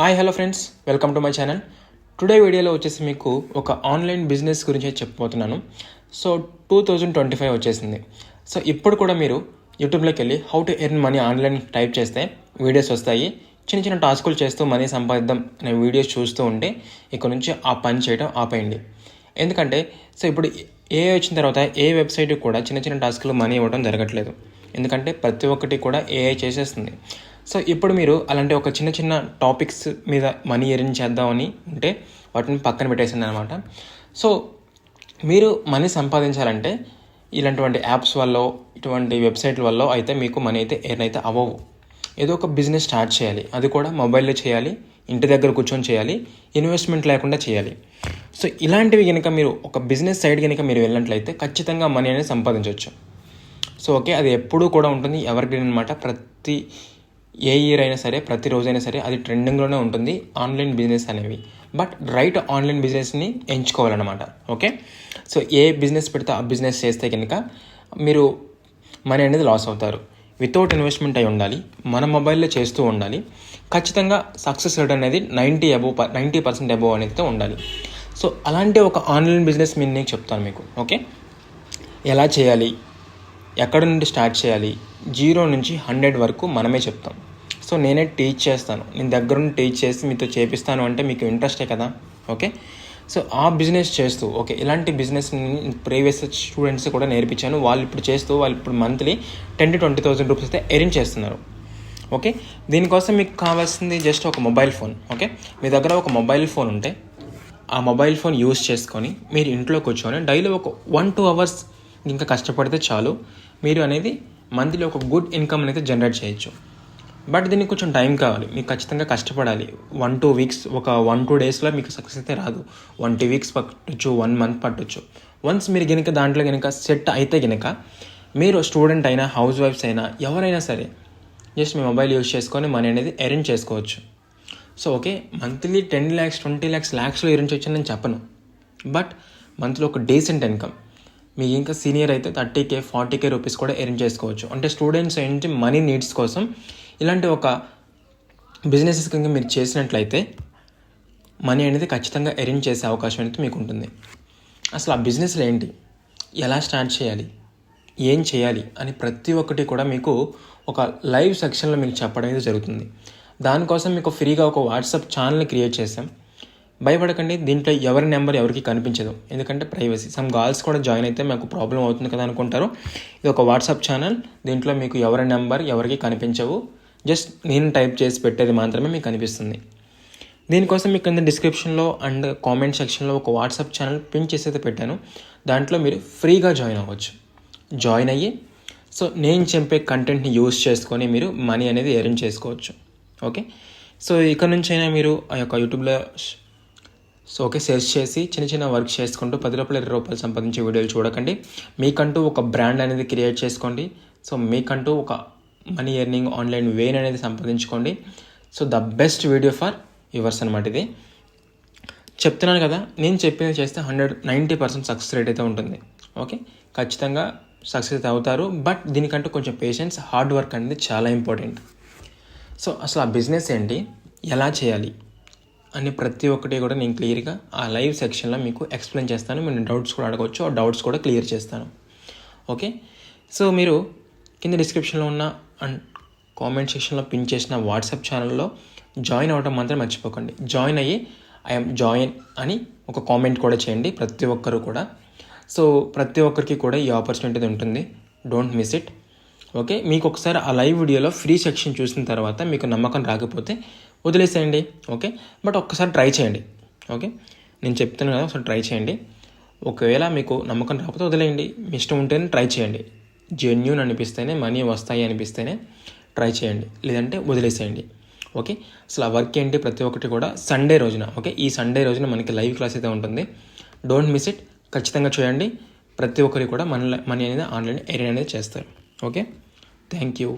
Hello friends, welcome to my channel. Today వీడియోలో వచ్చేసి మీకు ఒక ఆన్లైన్ బిజినెస్ గురించి చెప్పబోతున్నాను. సో 2025 వచ్చేసింది. సో ఇప్పుడు కూడా మీరు యూట్యూబ్లోకి వెళ్ళి how to earn money online type చేస్తే వీడియోస్ వస్తాయి. చిన్న చిన్న టాస్కులు చేస్తూ మనీ సంపాదిద్దాం అనే వీడియోస్ చూస్తూ ఉంటే ఇక నుంచి ఆ పని చేయడం ఆపేయండి. ఎందుకంటే ఇప్పుడు ఏఐ వచ్చిన తర్వాత ఏ వెబ్సైట్కి కూడా చిన్న చిన్న టాస్కులు మనీ ఇవ్వడం జరగట్లేదు. ఎందుకంటే ప్రతి ఒక్కటి కూడా ఏఐ చేసేస్తుంది. సో ఇప్పుడు మీరు అలాంటి ఒక చిన్న చిన్న టాపిక్స్ మీద మనీ ఎర్న్ చేద్దామని ఉంటే వాటిని పక్కన పెట్టేసింది అనమాట. సో మీరు మనీ సంపాదించాలంటే ఇలాంటి యాప్స్ వల్ల, ఇటువంటి వెబ్సైట్ల వల్ల అయితే మీకు మనీ అయితే ఎర్న్ అయితే అవ్వవు. ఏదో ఒక బిజినెస్ స్టార్ట్ చేయాలి, అది కూడా మొబైల్లో చేయాలి, ఇంటి దగ్గర కూర్చొని చేయాలి, ఇన్వెస్ట్మెంట్ లేకుండా చేయాలి. సో ఇలాంటివి కనుక మీరు ఒక బిజినెస్ సైడ్ కనుక మీరు వెళ్ళినట్లయితే ఖచ్చితంగా మనీ అనేది సంపాదించవచ్చు. సో అది ఎప్పుడూ కూడా ఉంటుంది, ఎవర్ గ్రీన్ అనమాట. ప్రతి ఏ ఇయర్ అయినా సరే, ప్రతిరోజైనా సరే అది ట్రెండింగ్లోనే ఉంటుంది ఆన్లైన్ బిజినెస్ అనేవి. బట్ రైట్ ఆన్లైన్ బిజినెస్ని ఎంచుకోవాలన్నమాట. సో ఏ బిజినెస్ పెడితే ఆ బిజినెస్ చేస్తే కనుక మీరు మనీ అనేది లాస్ అవుతారు. వితౌట్ ఇన్వెస్ట్మెంట్ అయి ఉండాలి, మన మొబైల్లో చేస్తూ ఉండాలి. ఖచ్చితంగా సక్సెస్ రేట్ అనేది 90% అబోవ్ అనేది ఉండాలి. సో అలాంటి ఒక ఆన్లైన్ బిజినెస్ నేను చెప్తాను మీకు. ఎలా చేయాలి, ఎక్కడ నుండి స్టార్ట్ చేయాలి, 0 నుంచి 100 వరకు మనమే చెప్తాం. సో నేనే టీచ్ చేస్తాను, నేను దగ్గర నుండి టీచ్ చేసి మీతో చేపిస్తాను అంటే మీకు ఇంట్రెస్టే కదా. సో ఆ బిజినెస్ చేస్తూ ఇలాంటి బిజినెస్ని ప్రీవియస్ స్టూడెంట్స్ కూడా నేర్పించాను. వాళ్ళు ఇప్పుడు మంత్లీ 10,000 to 20,000 రూపీస్ అయితే ఎర్న్ చేస్తున్నారు. దీనికోసం మీకు కావాల్సింది జస్ట్ ఒక మొబైల్ ఫోన్. మీ దగ్గర ఒక మొబైల్ ఫోన్ ఉంటే ఆ మొబైల్ ఫోన్ యూస్ చేసుకొని మీరు ఇంట్లో కూర్చొని డైలీ ఒక 1-2 అవర్స్ ఇంకా కష్టపడితే చాలు, మీరు అనేది మంత్లీ ఒక గుడ్ ఇన్కమ్ అనేది జనరేట్ చేయొచ్చు. బట్ దీనికి కొంచెం టైం కావాలి, మీకు ఖచ్చితంగా కష్టపడాలి. 1-2 వీక్స్, ఒక 1-2 డేస్లో మీకు సక్సెస్ అయితే రాదు. 1-2 వీక్స్ పట్టొచ్చు, 1 మంత్ పట్టొచ్చు. వన్స్ మీరు కనుక దాంట్లో కనుక సెట్ అయితే కనుక మీరు స్టూడెంట్ అయినా, హౌస్ వైఫ్స్ అయినా, ఎవరైనా సరే జస్ట్ మీ మొబైల్ యూజ్ చేసుకొని మనీ అనేది ఎర్న్ చేసుకోవచ్చు. సో మంత్లీ 10 lakhs, 20 lakhs, lakhsలో ఎర్న్ చేయొచ్చు నేను చెప్పను. బట్ మంత్లీ ఒక డీసెంట్ ఇన్కమ్, మీకు ఇంకా సీనియర్ అయితే 30K, 40K రూపీస్ కూడా ఎర్న్ చేసుకోవచ్చు. అంటే స్టూడెంట్స్ ఏంటి మనీ నీడ్స్ కోసం ఇలాంటి ఒక బిజినెసెస్ కనుక మీరు చేసినట్లయితే మనీ అనేది ఖచ్చితంగా ఎర్న్ చేసే అవకాశం అనేది మీకు ఉంటుంది. అసలు ఆ బిజినెస్లో ఏంటి, ఎలా స్టార్ట్ చేయాలి, ఏం చేయాలి అని ప్రతి ఒక్కటి కూడా మీకు ఒక లైవ్ సెక్షన్లో మీకు చెప్పడం అనేది జరుగుతుంది. దానికోసం మీకు ఫ్రీగా ఒక వాట్సాప్ ఛానల్ని క్రియేట్ చేసాం. భయపడకండి, దీంట్లో ఎవరి నెంబర్ ఎవరికి కనిపించదు, ఎందుకంటే ప్రైవసీ. సమ్ గర్ల్స్ కూడా జాయిన్ అయితే మాకు ప్రాబ్లం అవుతుంది కదా అనుకుంటారు. ఇది ఒక వాట్సాప్ ఛానల్, దీంట్లో మీకు ఎవరి నెంబర్ ఎవరికి కనిపించవు. జస్ట్ నేను టైప్ చేసి పెట్టేది మాత్రమే మీకు కనిపిస్తుంది. దీనికోసం మీకు కింద డిస్క్రిప్షన్లో అండ్ కామెంట్ సెక్షన్లో ఒక వాట్సాప్ ఛానల్ పిన్ చేసి అయితే పెట్టాను. దాంట్లో మీరు ఫ్రీగా జాయిన్ అవ్వచ్చు. జాయిన్ అయ్యి సో నేను చెప్పే కంటెంట్ని యూజ్ చేసుకొని మీరు మనీ అనేది ఎర్న్ చేసుకోవచ్చు. సో ఇక్కడ నుంచి అయినా మీరు ఆ యొక్క యూట్యూబ్లో సెర్చ్ చేసి చిన్న చిన్న వర్క్ చేసుకుంటూ 10 రూపాయలు 20 రూపాయలు సంపాదించే వీడియోలు చూడకండి. మీకంటూ ఒక బ్రాండ్ అనేది క్రియేట్ చేసుకోండి. సో మీకంటూ ఒక మనీ ఎర్నింగ్ ఆన్లైన్ వేన్ అనేది సంపాదించుకోండి. So the best video for yours అనమాట. ఇది చెప్తున్నాను కదా, నేను చెప్పింది చేస్తే 90% సక్సెస్ రేట్ అయితే ఉంటుంది. ఖచ్చితంగా సక్సెస్ అయితే అవుతారు. బట్ దీనికంటూ కొంచెం పేషెన్స్, హార్డ్ వర్క్ అనేది చాలా ఇంపార్టెంట్. సో అసలు ఆ బిజినెస్ ఏంటి, ఎలా చేయాలి అని ప్రతి ఒక్కటి కూడా నేను క్లియర్గా ఆ లైవ్ సెక్షన్లో మీకు ఎక్స్ప్లెయిన్ చేస్తాను. మీరు డౌట్స్ కూడా అడగవచ్చు, ఆ డౌట్స్ కూడా క్లియర్ చేస్తాను. సో మీరు కింద డిస్క్రిప్షన్లో ఉన్న అండ్ కామెంట్ సెక్షన్లో పిన్ చేసిన వాట్సాప్ ఛానల్లో జాయిన్ అవ్వడం మాత్రం మర్చిపోకండి. జాయిన్ అయ్యి ఐఎమ్ జాయిన్ అని ఒక కామెంట్ కూడా చేయండి ప్రతి ఒక్కరు కూడా. సో ప్రతి ఒక్కరికి కూడా ఈ ఆపర్చునిటీ ఉంటుంది, డోంట్ మిస్ ఇట్. మీకు ఒకసారి ఆ లైవ్ వీడియోలో ఫ్రీ సెక్షన్ చూసిన తర్వాత మీకు నమ్మకం రాకపోతే వదిలేసేయండి. బట్ ఒక్కసారి ట్రై చేయండి. నేను చెప్తాను కదా, ఒకసారి ట్రై చేయండి. ఒకవేళ మీకు నమ్మకం రాకపోతే వదిలేయండి, మీ ఇష్టం ఉంటేనే ట్రై చేయండి. జెన్యూన్ అనిపిస్తేనే, మనీ వస్తాయి అనిపిస్తేనే ట్రై చేయండి, లేదంటే వదిలేసేయండి. అసలు ఆ వర్క్ ఏంటి ప్రతి ఒక్కటి కూడా సండే రోజున ఈ సండే రోజున మనకి లైవ్ క్లాస్ అయితే ఉంటుంది. డోంట్ మిస్ ఇట్, ఖచ్చితంగా చేయండి. ప్రతి ఒక్కరికి కూడా మనీ అనేది ఆన్లైన్ ఎర్న్ అనేది చేస్తారు. Thank you.